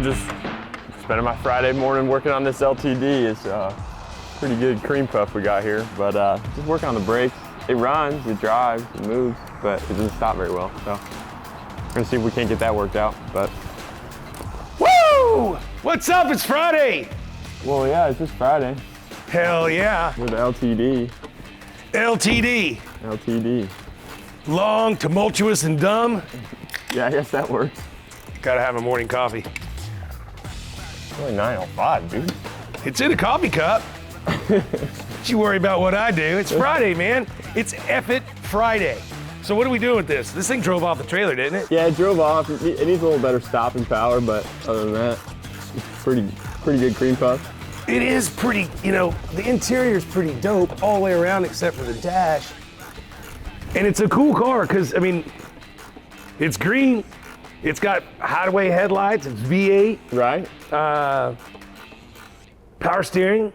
just spending my Friday morning working on this LTD. It's pretty good cream puff we got here, but just working on the brakes. It runs, it drives, it moves, but it doesn't stop very well. So we're gonna see if we can't get that worked out. But woo! What's up? It's Friday. well, yeah, it's just Friday. Hell yeah. With LTD. LTD. LTD. Long, tumultuous, and dumb. Yeah, I guess that works. Gotta have a morning coffee. It's only 9:05, dude. It's in a coffee cup. Don't you worry about what I do. It's Friday, man. It's F-it Friday. So what are we doing with this? This thing drove off the trailer, didn't it? Yeah, it drove off. It needs a little better stopping power, but other than that, it's pretty good cream puff. It is pretty, you know, the interior is pretty dope all the way around except for the dash. And it's a cool car because, I mean, it's green. It's got hideaway headlights. It's V8. Right? Power steering.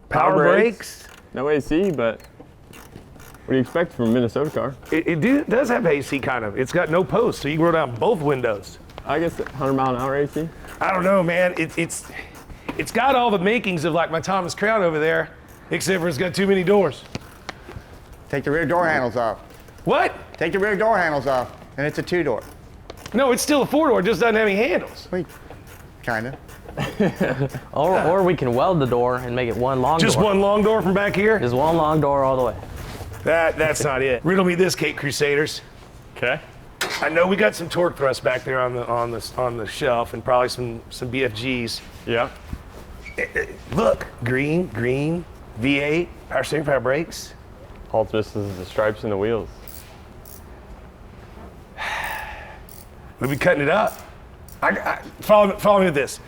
Power brakes. No AC, but what do you expect from a Minnesota car? It does have AC kind of. It's got no post, so you can roll down both windows. I guess 100-mile-an-hour AC? I don't know, man. It's got all the makings of like my Thomas Crown over there, except for it's got too many doors. Take the rear door handles off. What? Take the rear door handles off, and it's a two-door. No, it's still a four-door, it just doesn't have any handles. Wait, kinda. Or we can weld the door and make it one long Just door. one long door from back here? Just one long door all the way. That's not it. Riddle me this, Cape Crusaders. Okay. I know we got some torque thrust back there on the shelf and probably some BFGs. Yeah. Look, green, V8, power steering, power brakes. All it's missing is the stripes and the wheels. We've been cutting it up. Follow me with this.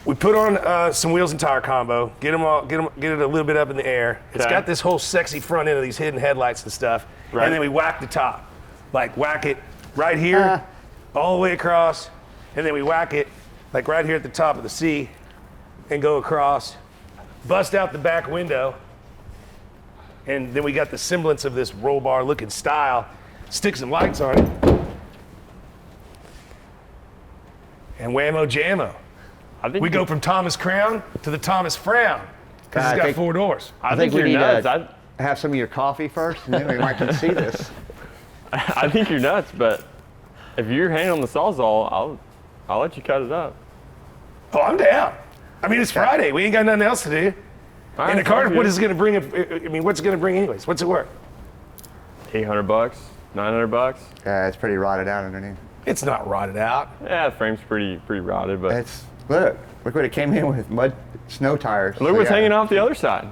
We put on some wheels and tire combo, get it a little bit up in the air. It's Okay. got this whole sexy front end of these hidden headlights and stuff. Right. And then we whack the top. Like whack it right here, all the way across, and then we whack it like right here at the top of the C and go across, bust out the back window, and then we got the semblance of this roll bar looking style, stick some lights on it, and whammo jammo. I think We go from Thomas Crown to the Thomas Frown, because I it's got think- 4 doors. I think you're we need nuts. to have some of your coffee first, and then we might can see this. I think you're nuts, but if you're handling the Sawzall, I'll let you cut it up. Oh, I'm down. I mean, it's Friday. We ain't got nothing else to do. All And right, the car, sounds what good. is it going to bring? I mean, what's it going to bring anyways? What's it worth? $800, $900. Yeah, it's pretty rotted out underneath. It's not rotted out. Yeah, the frame's pretty rotted, but Look what it came in with, mud, snow tires. look what's hanging off the other side.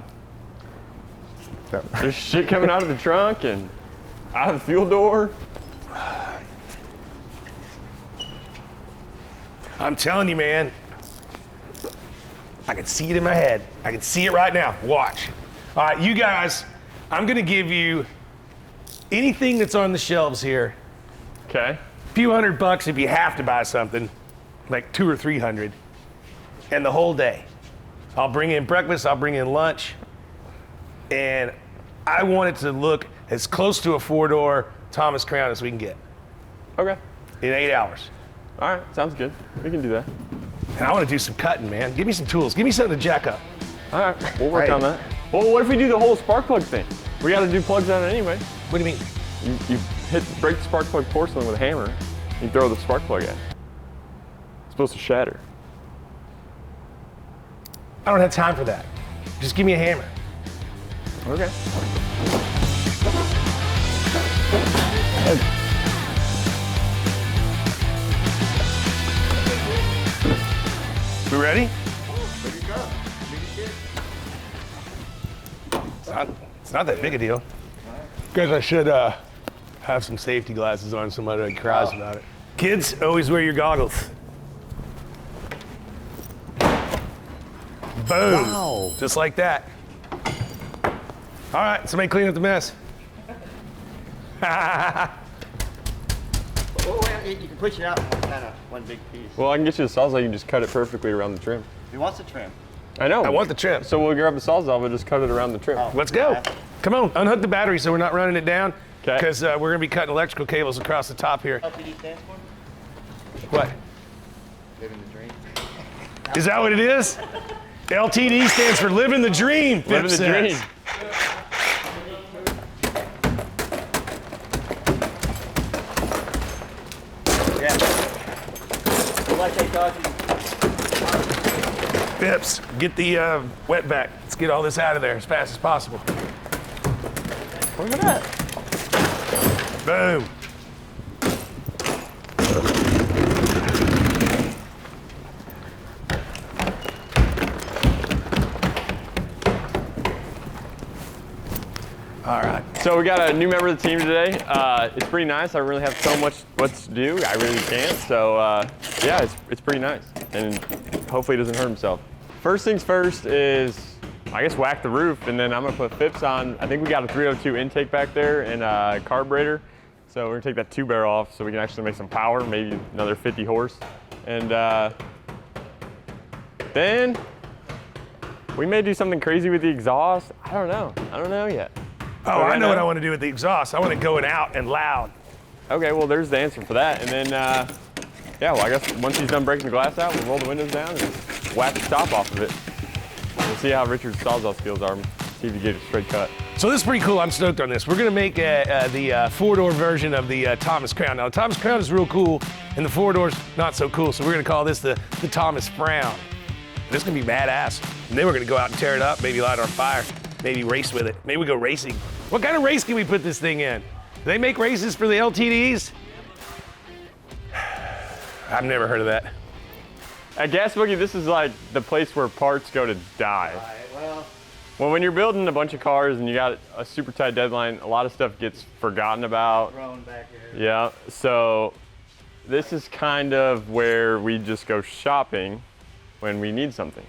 So, There's shit coming out of the trunk and out of the fuel door. I'm telling you, man. I can see it in my head. I can see it right now. Watch. All right, you guys, I'm going to give you anything that's on the shelves here. Okay. A few $100 if you have to buy something, like 200 or 300, and the whole day. I'll bring in breakfast, I'll bring in lunch, and I want it to look as close to a 4-door Thomas Crown as we can get Okay. in 8 hours. All right, sounds good. We can do that. And I want to do some cutting, man. Give me some tools. Give me something to jack up. All right, we'll work Right. on that. Well, what if we do the whole spark plug thing? We got to do plugs on it anyway. What do you mean? You break the spark plug porcelain with a hammer. You throw the spark plug at it. It's supposed to shatter. I don't have time for that. Just give me a hammer. Okay. We ready? It's not that big a deal. Guys, I should have some safety glasses on so somebody cries about it. Kids, always wear your goggles. Boom. Wow. Just like that. All right, somebody clean up the mess. you can push it out in kind of one big piece. Well, I can get you the Sawzall. You can just cut it perfectly around the trim. He wants the trim. I know. I want the trim. So we'll grab the Sawzall and just cut it around the trim. Oh. Let's go. Come on, unhook the battery so we're not running it down. 'Kay. Because we're going to be cutting electrical cables across the top here. LTD stands for? What? Living the dream. Is that what it is? LTD stands for living the dream. Living the dream. Yeah. Like they taught you. Phipps, get the wet back. Let's get all this out of there as fast as possible. Look at that. Boom. All right. So we got a new member of the team today. It's pretty nice. I really have so much what to do. I really can't. So yeah, it's pretty nice. And hopefully he doesn't hurt himself. First things first is, I guess, whack the roof, and then I'm gonna put Phipps on. I think we got a 302 intake back there and a carburetor. So we're gonna take that 2-barrel off so we can actually make some power, maybe another 50 horse. And then we may do something crazy with the exhaust. I don't know yet. Oh, right I know now? what I want to do with the exhaust. I want to go out and loud. Okay, well, there's the answer for that. And then, yeah, well, I guess once he's done breaking the glass out, we'll roll the windows down and whack the top off of it. We'll see how Richard's sawzall skills are, see if you get a straight cut. So this is pretty cool. I'm stoked on this. We're going to make the 4-door version of the Thomas Crown. Now, the Thomas Crown is real cool, and the 4-door's not so cool. So we're going to call this the Thomas Frown. This is going to be badass. And then we're going to go out and tear it up, maybe light it on fire, maybe race with it. Maybe we go racing. What kind of race can we put this thing in? Do they make races for the LTDs? I've never heard of that. At Gas Boogie, this is like the place where parts go to die. Well, when you're building a bunch of cars and you got a super tight deadline, a lot of stuff gets forgotten about. Thrown back here. Yeah, so this is kind of where we just go shopping when we need something.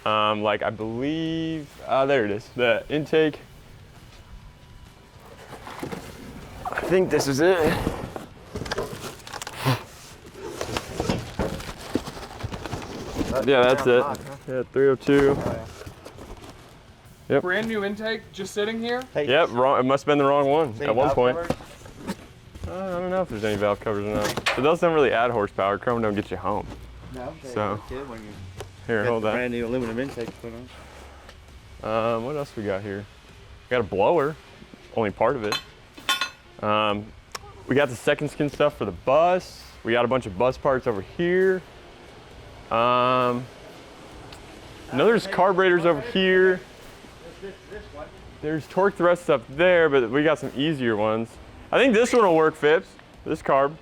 Like I believe, there it is, the intake. I think this is it. Yeah, that's it. Yeah, 302. Yep. Brand new intake, just sitting here. Yep, wrong. It must have been the wrong one Same at one valve point. covers? I don't know if there's any valve covers or not. But those don't really add horsepower. Chrome don't get you home. No. So, Kid when you here, got hold the that. brand new aluminum intake put on. What else we got here? We got a blower, only part of it. We got the second skin stuff for the bus. We got a bunch of bus parts over here. I know there's carburetors over here. There's torque thrust up there, but we got some easier ones. I think this one will work, Phipps. This carb.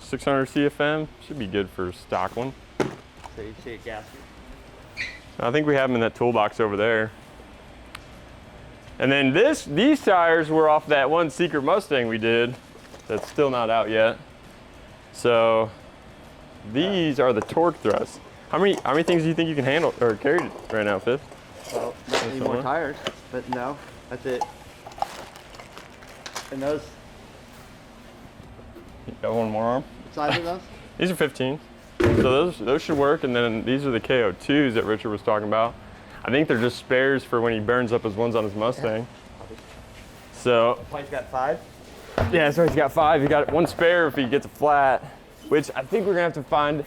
600 CFM, should be good for a stock one. So you see a gasket. I think we have them in that toolbox over there. And then these tires were off that one secret Mustang we did that's still not out yet. So these are the torque thrusts. How many things do you think you can handle or carry right now, Phipps? Well, not any more tires, but no, that's it. And those, You got one more arm? what size are those? These are 15. So those should work. And then these are the KO2s that Richard was talking about. I think they're just spares for when he burns up his ones on his Mustang. So Mike's got 5. yeah, so he's got 5. He got one spare if he gets a flat, which I think we're gonna have to find.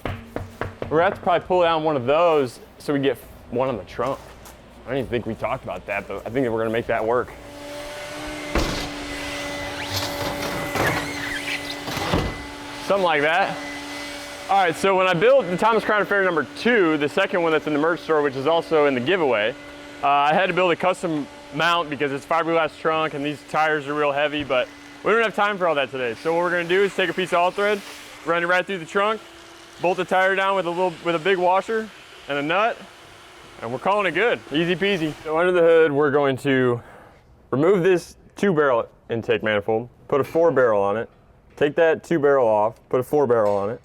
We're gonna have to probably pull down one of those so we get one on the trunk. I don't even think we talked about that, but I think that we're gonna make that work. Something like that. All right, so when I built the Thomas Crown Affair number 2, the second one that's in the merch store, which is also in the giveaway, I had to build a custom mount because it's fiberglass trunk and these tires are real heavy, but we don't have time for all that today. So what we're gonna do is take a piece of all thread, run it right through the trunk, bolt the tire down with a big washer and a nut, and we're calling it good. Easy peasy. So under the hood, we're going to remove this 2-barrel intake manifold, put a 4-barrel on it, take that 2-barrel off, put a 4-barrel on it.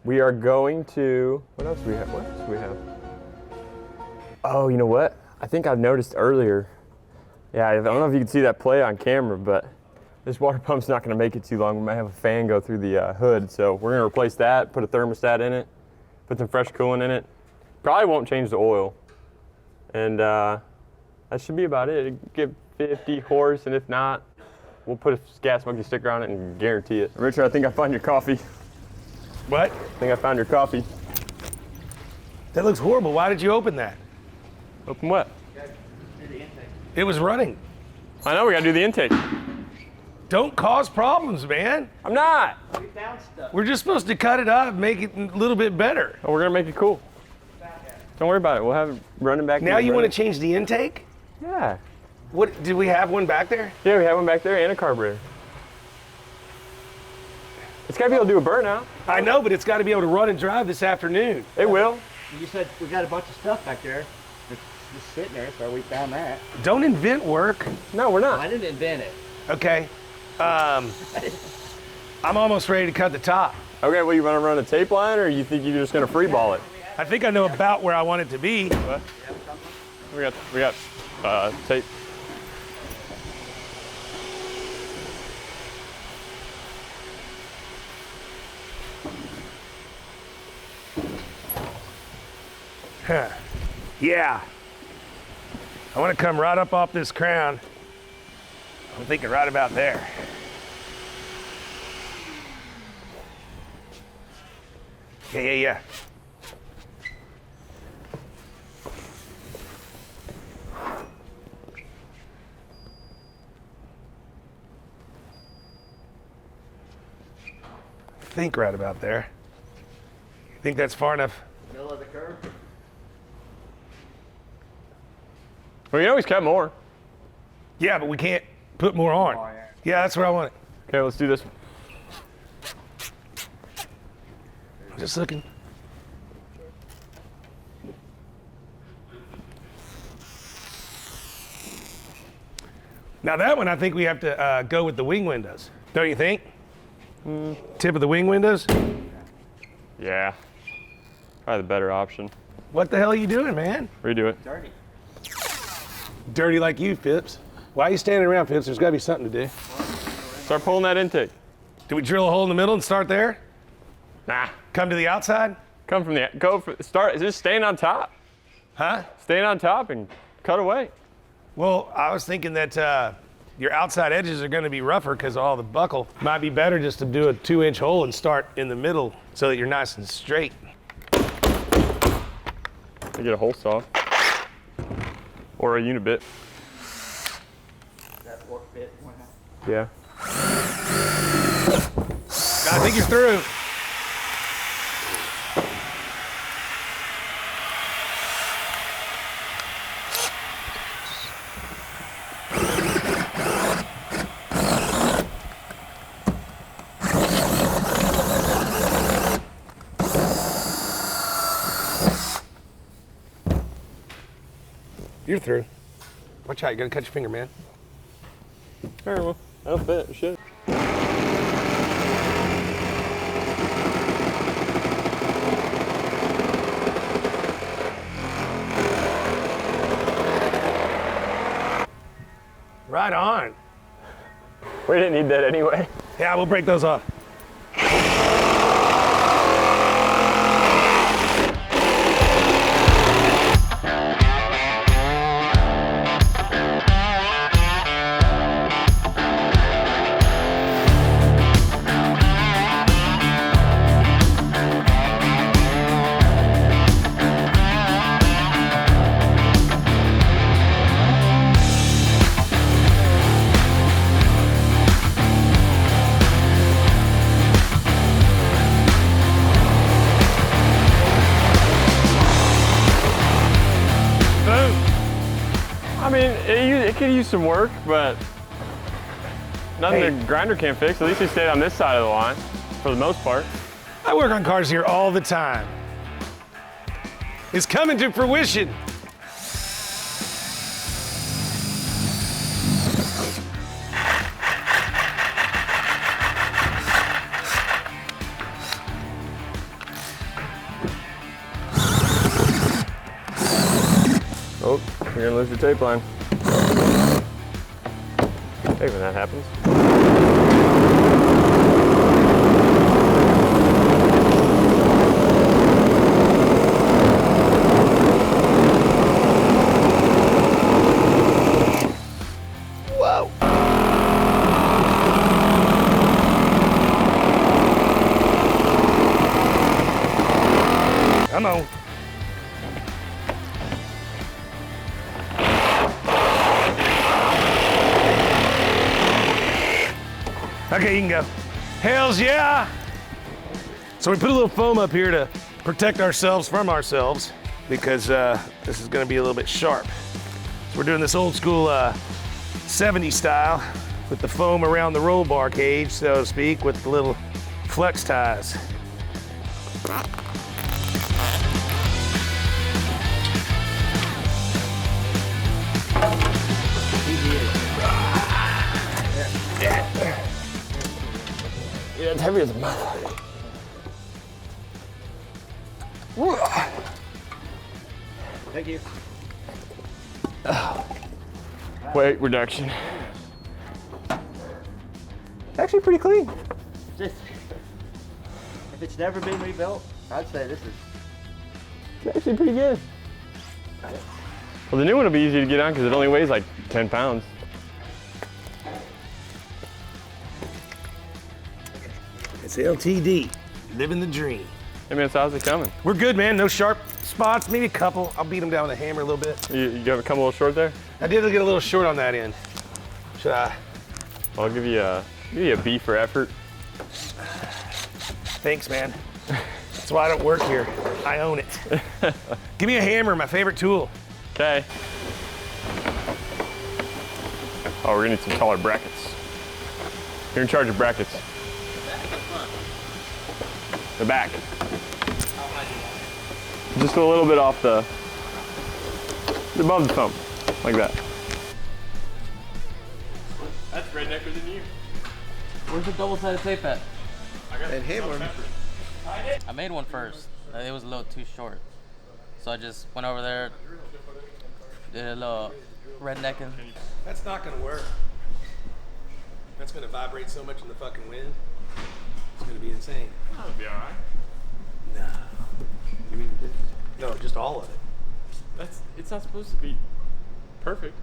We are going to, what else do we have? Oh, you know what? I think I've noticed earlier. Yeah, I don't know if you can see that play on camera, but this water pump's not gonna make it too long. We might have a fan go through the hood. So we're gonna replace that, put a thermostat in it, put some fresh coolant in it. Probably won't change the oil. And that should be about it. It'll give 50 horse, and if not, we'll put a Gas Monkey sticker on it and guarantee it. Richard, I think I found your coffee. What? I think I found your coffee. That looks horrible. Why did you open that? Open what? It was running. I know, we gotta do the intake. Don't cause problems, man. I'm not. We're just supposed to cut it up, make it a little bit better. Oh, we're gonna make it cool. Don't worry about it. We'll have it running back. Now you want to change the intake? Yeah. What, did we have one back there? Yeah, we have one back there and a carburetor. It's gotta be able to do a burnout. I know, but it's got to be able to run and drive this afternoon. It will. You said we got a bunch of stuff back there. It's just sitting there, so we found that. Don't invent work. No, we're not. I didn't invent it. Okay. I'm almost ready to cut the top. Okay, well, you want to run a tape line, or you think you're just gonna free ball it? I think I know about where I want it to be. What? We got tape. Huh. Yeah. I want to come right up off this crown. I'm thinking right about there. Yeah. I think right about there. You think that's far enough? Middle of the curve. Well, you always cut more. Yeah, but we can't put more on. Oh, yeah. Yeah, that's what I want. Okay, let's do this. I'm just looking. Now that one, I think we have to go with the wing windows. Don't you think? Tip of the wing windows? Yeah. Probably the better option. What the hell are you doing, man? Redo it. Dirty. Dirty like you, Phipps. Why are you standing around, Phipps? There's got to be something to do. Start pulling that intake. Do we drill a hole in the middle and start there? Nah. Come to the outside? Come from start. Just staying on top. Huh? Staying on top and cut away. Well, I was thinking that your outside edges are going to be rougher because of all the buckle. Might be better just to do a 2-inch hole and start in the middle so that you're nice and straight. I get a hole saw. Or a unibit. That fork bit. Yeah. I think you're through. You're through. Watch out, you're gonna cut your finger, man. All right, well, that'll fit. It should. Right on. We didn't need that anyway. Yeah, we'll break those off. I mean, it could use some work, but nothing Hey. the grinder can't fix. At least he stayed on this side of the line for the most part. I work on cars here all the time. It's coming to fruition. Oh, you're gonna lose your tape line. Hey, when that happens. Whoa. Come on. Okay, you can go. Hells yeah! So we put a little foam up here to protect ourselves from ourselves because this is gonna be a little bit sharp. So we're doing this old school 70s style with the foam around the roll bar cage, so to speak, with the little flex ties. Yeah, it's heavy as a motherfucker. Thank you. Weight reduction. Actually pretty clean. Just, if it's never been rebuilt, I'd say this is. It's actually pretty good. Well, the new one will be easy to get on because it only weighs like 10 pounds. It's LTD, living the dream. Hey man, so how's it coming? We're good, man. No sharp spots, maybe a couple. I'll beat them down with a hammer a little bit. You have come a little short there? I did get a little short on that end. Should I? I'll give you a B for effort. Thanks, man. That's why I don't work here. I own it. Give me a hammer, my favorite tool. Okay. Oh, we're gonna need some taller brackets. You're in charge of brackets. The back. Just a little bit off above the thumb, like that. That's rednecker than you. Where's the double-sided tape at? And him or I made one first. It was a little too short. So I just went over there, did a little rednecking. That's not gonna work. That's gonna vibrate so much in the fucking wind. It's gonna be insane. That'll be all right. No. You mean this? No, just all of it. It's not supposed to be perfect.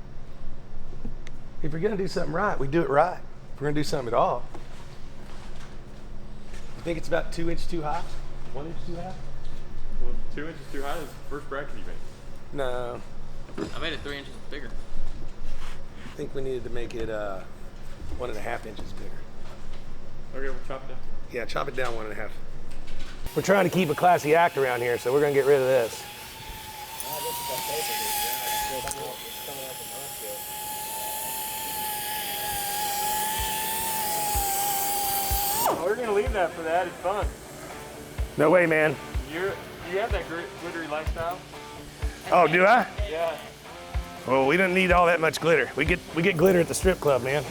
If you're gonna do something right, we do it right. If we're gonna do something at all. You think it's about 2 inches too high? 1 inch too high? Well, 2 inches too high is the first bracket you made. No. I made it 3 inches bigger. I think we needed to make it 1.5 inches bigger. Okay, we'll chop it down. Yeah, chop it down 1.5. We're trying to keep a classy act around here, so we're gonna get rid of this. We're gonna leave that for that. It's fun. No way, man. You have that glittery lifestyle? Oh, do I? Yeah. Well, we don't need all that much glitter. We get glitter at the strip club, man.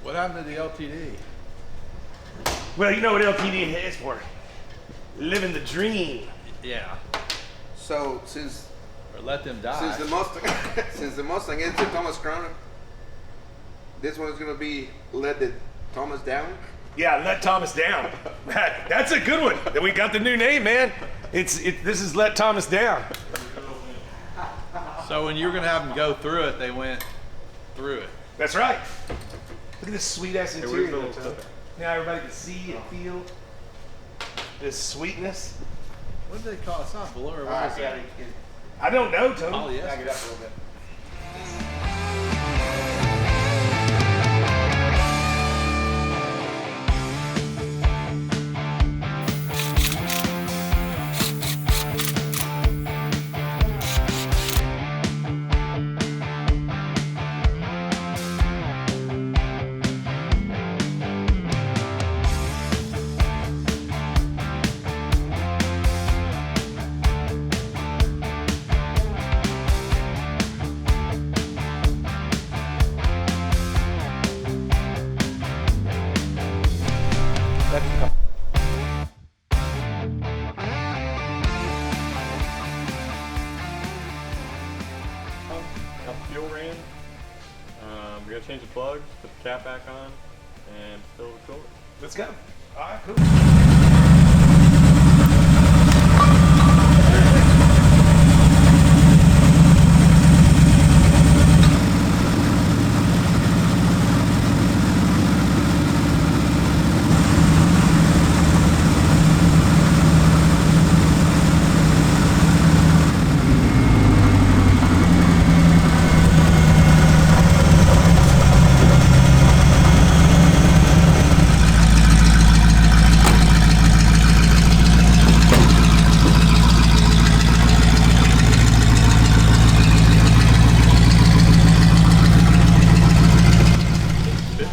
What happened to the LTD? Well, you know what LTD is for. Living the dream. Yeah. So since Or let them die. since the Mustang is the Thomas Crown, this one's gonna be let the Thomas down. Yeah, let Thomas down. That's a good one. That we got the new name, man. This is let Thomas down. So when you were gonna have them go through it, they went through it. That's right. Look at this sweet ass where's interior. the little Tom. Now everybody can see and feel this sweetness. What do they call it? It's not blue or what is that? I don't know, Tony. Oh, yes. Back it up a little bit. change the plug, put the cap back on, and fill the cooler. Let's go. All right, cool.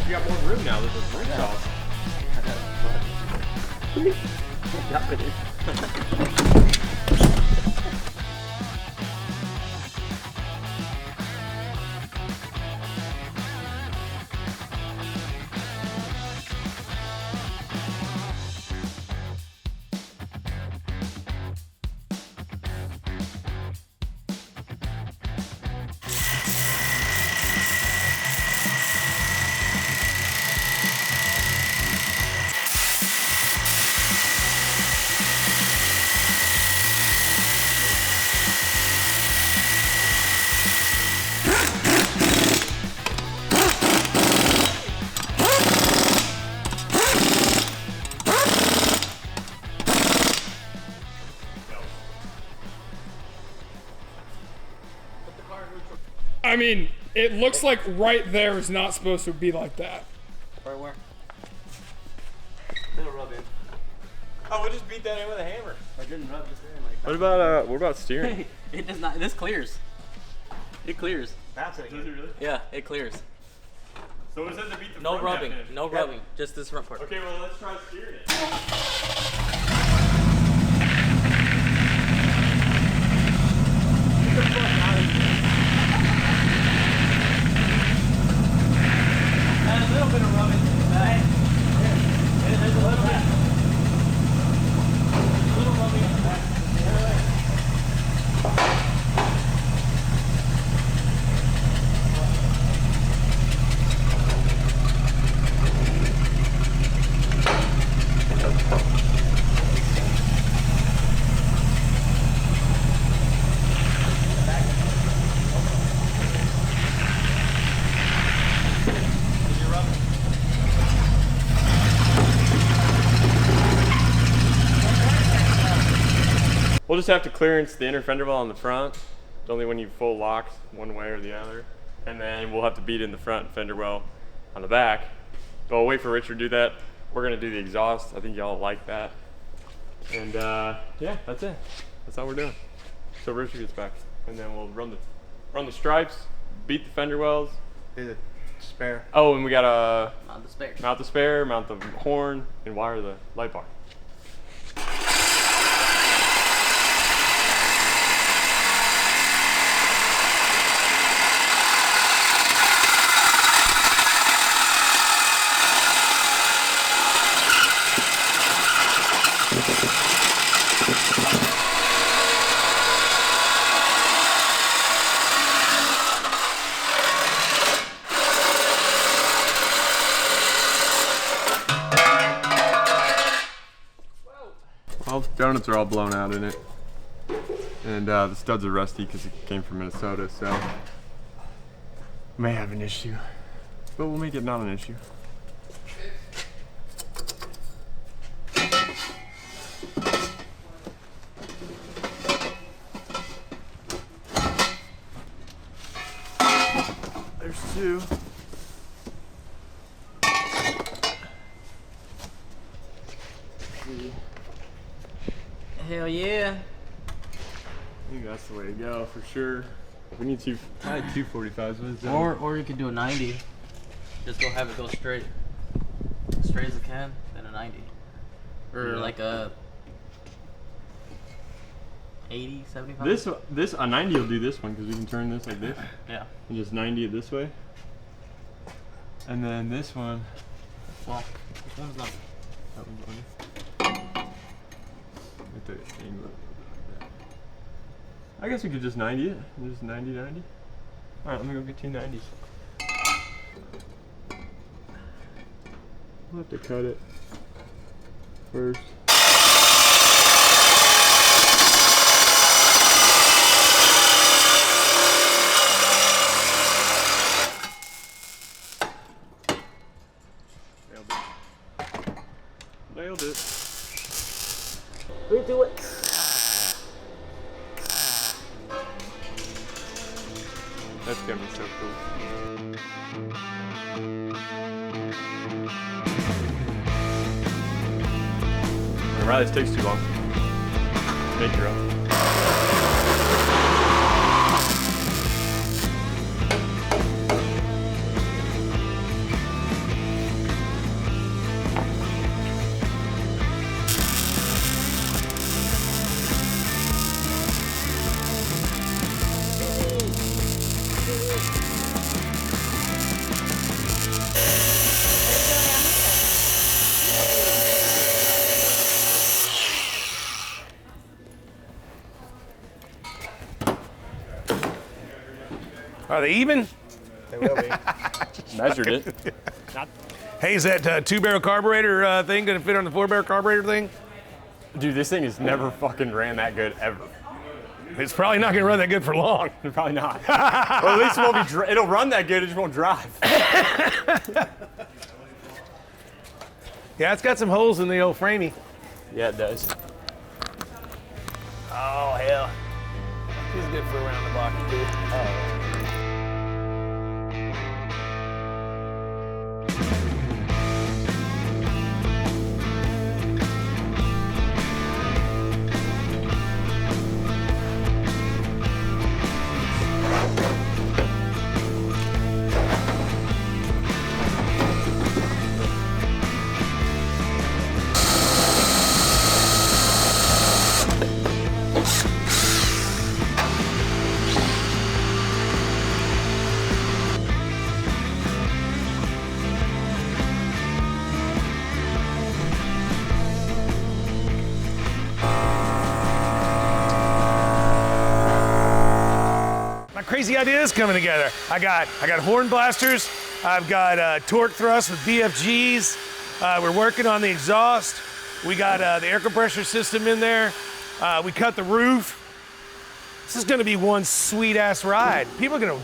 You got more room now. There's a roof off. I mean, it looks like right there is not supposed to be like that. Right where? It'll rub in. Oh, we'll just beat that in with a hammer. I didn't rub this in like that. What about steering? It does not. This clears. It clears. That's it. Really? Yeah, it clears. So it says to beat the No front rubbing. cap in. No rubbing. Just this front part. Okay, well let's try steering it. And a little bit of rubbing. Right? There's a little bit. A little rubbing on the back. We'll just have to clearance the inner fender well on the front. It's only when you full lock one way or the other. And then we'll have to beat in the front fender well on the back. But we'll wait for Richard to do that. We're gonna do the exhaust. I think y'all like that. And yeah, that's it. That's all we're doing. So Richard gets back. And then we'll run the stripes, beat the fender wells. The spare. Oh, and we gotta Mount the spare. mount the spare, mount the horn, and wire the light bar. Well, donuts are all blown out in it. And the studs are rusty because it came from Minnesota, so may have an issue. But we'll make it not an issue. There's two. Hell yeah. I think that's the way to go for sure. We need probably 245s. Or you could do a 90. Just go have it go straight. Straight as it can, then a 90. Or Yeah. like a 80, 75. This a 90 will do this one because we can turn this like this Yeah. and just 90 it this way. And then this one. Well, this one's not. That one's on. I guess we could just 90 it. Just 90. Alright, let me go get two 90s. I'll have to cut it first. Nailed it. 3, 2, 1. That's gonna be so cool. Riley, this takes too long. Make your own. Are they even? They will be. Measured it. Hey, is that 2-barrel carburetor thing gonna fit on the 4-barrel carburetor thing? Dude, this thing has never fucking ran that good ever. It's probably not gonna run that good for long. Probably not. Or at least it won't be. It'll run that good. It just won't drive. Yeah, it's got some holes in the old framey. Yeah, it does. Oh hell, this is good for around the block too. Crazy ideas coming together. I got horn blasters. I've got torque thrust with BFGs. We're working on the exhaust. We got the air compressor system in there. We cut the roof. This is gonna be one sweet ass ride. People are gonna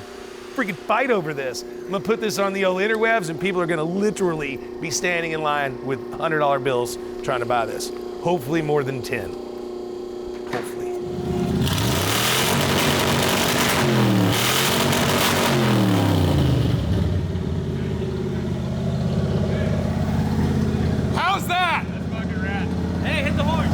freaking fight over this. I'm gonna put this on the old interwebs and people are gonna literally be standing in line with $100 bills trying to buy this. Hopefully more than 10. Hopefully. How's that? That's fucking rad. Hey, hit the horn.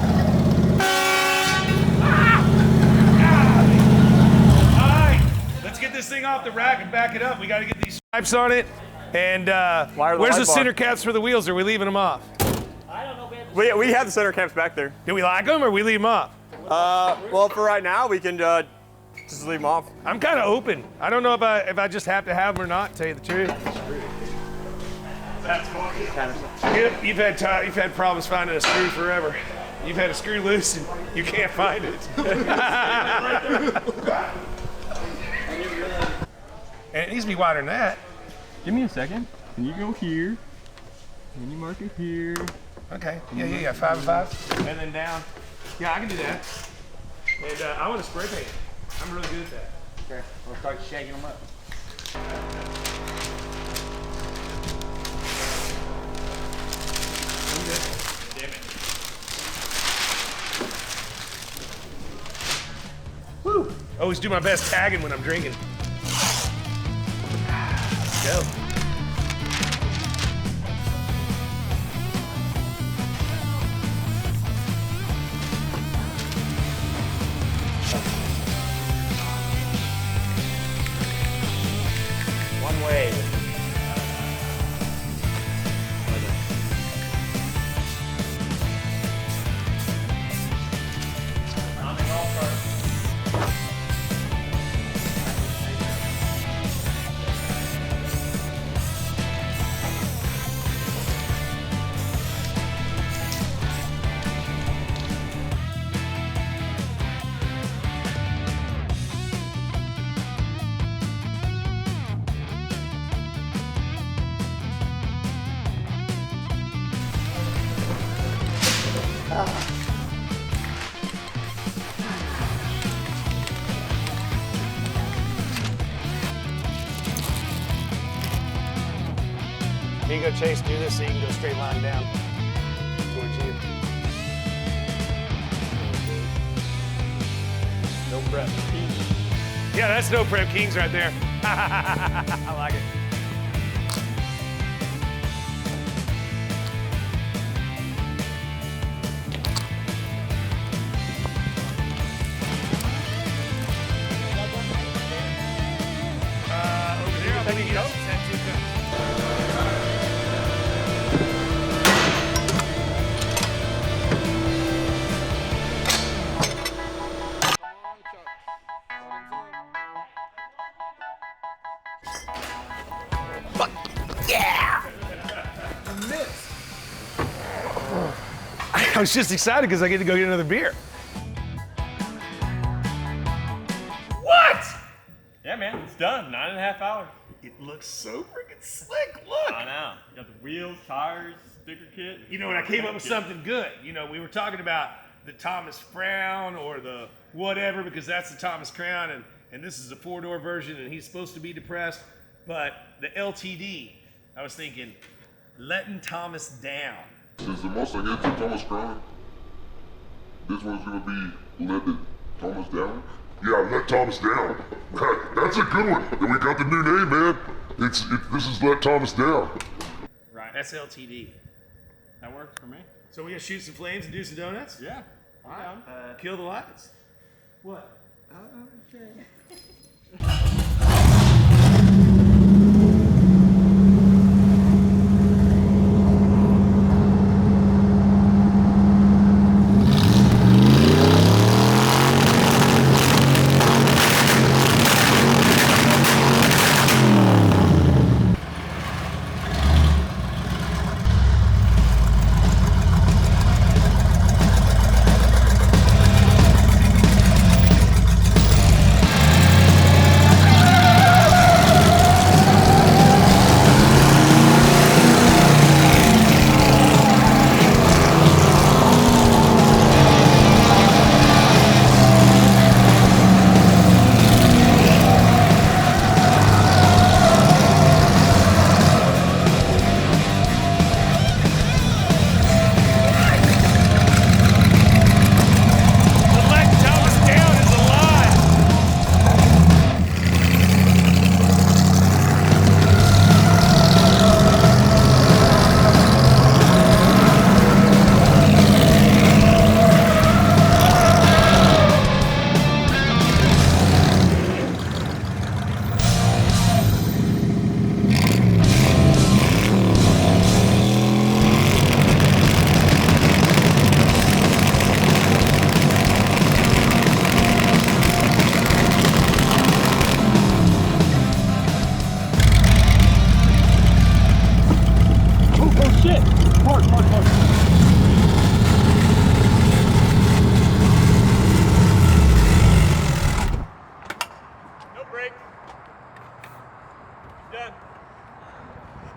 All right, let's get this thing off the rack and back it up. We got to get these stripes on it. And Wire the where's light the bar. center caps for the wheels? Are we leaving them off? I don't know, babe. We have the center caps back there. Do we like them or we leave them off? Well, for right now, we can just leave them off. I'm kind of open. I don't know if I just have to have them or not, to tell you the truth. That's funny. You've had problems finding a screw forever. You've had a screw loose and you can't find it. And it needs to be wider than that. Give me a second. Can you go here? Can you mark it here? Okay. Yeah. 5 and 5. And then down. Yeah, I can do that. And I want to spray paint it. I'm really good at that. Okay, we'll start shaking them up. Damn it. Woo! Always do my best tagging when I'm drinking. Let's go. One way. Here you go, Chase. Do this so you can go straight line down towards you. No prep. Yeah, that's no prep kings right there. I like it. Over there, I think you go. I was just excited because I get to go get another beer. What? Yeah, man, it's done. 9.5 hours. It looks so freaking slick. Look. I know. You got the wheels, tires, sticker kit. You know, and I came up with something good. You know, we were talking about the Thomas Frown or the whatever because that's the Thomas Crown, and this is a 4-door version, and he's supposed to be depressed. But the LTD, I was thinking, letting Thomas down. Since the Mustang is the Thomas Crown, this one's gonna be letting Thomas down. Yeah, let Thomas down. That's a good one. And we got the new name, man. This is let Thomas down. Right. That's LTD. That works for me. So we gonna shoot some flames and do some donuts? Yeah. All right. Kill the lights. What?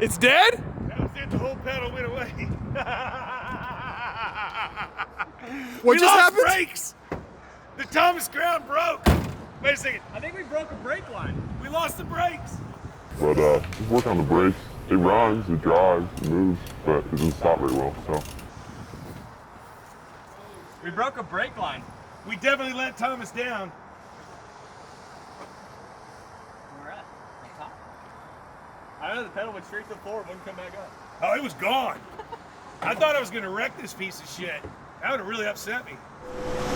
It's dead? That was it. The whole pedal went away. What we just lost happened? brakes. The Thomas Crown broke. Wait a second. I think we broke a brake line. We lost the brakes. But just work on the brakes. It runs, it drives, it moves, but it doesn't stop very well, so. We broke a brake line. We definitely let Thomas down. Where we're at? Up top? I don't know, the pedal went straight to the floor, wouldn't come back up. Oh, it was gone. I thought I was gonna wreck this piece of shit. That would have really upset me.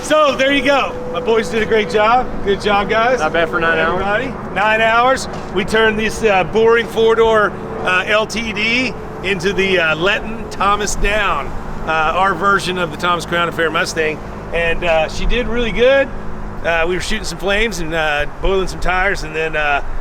So there you go. My boys did a great job. Good job, guys. Not bad for 9 hours. Everybody. 9 hours. We turned this boring 4-door LTD into the letting Thomas down, our version of the Thomas Crown Affair Mustang. And she did really good. We were shooting some flames and boiling some tires, and then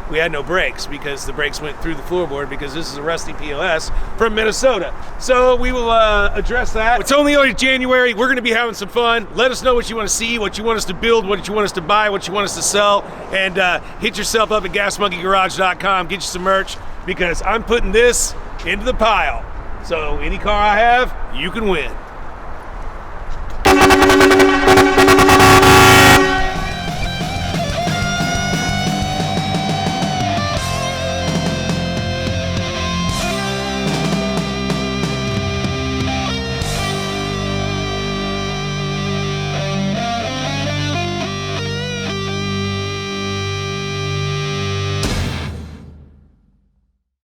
we had no brakes because the brakes went through the floorboard because this is a rusty PLS from Minnesota. So we will address that. It's only January. We're going to be having some fun. Let us know what you want to see, what you want us to build, what you want us to buy, what you want us to sell, and hit yourself up at gasmonkeygarage.com. Get you some merch because I'm putting this into the pile. So any car I have, you can win.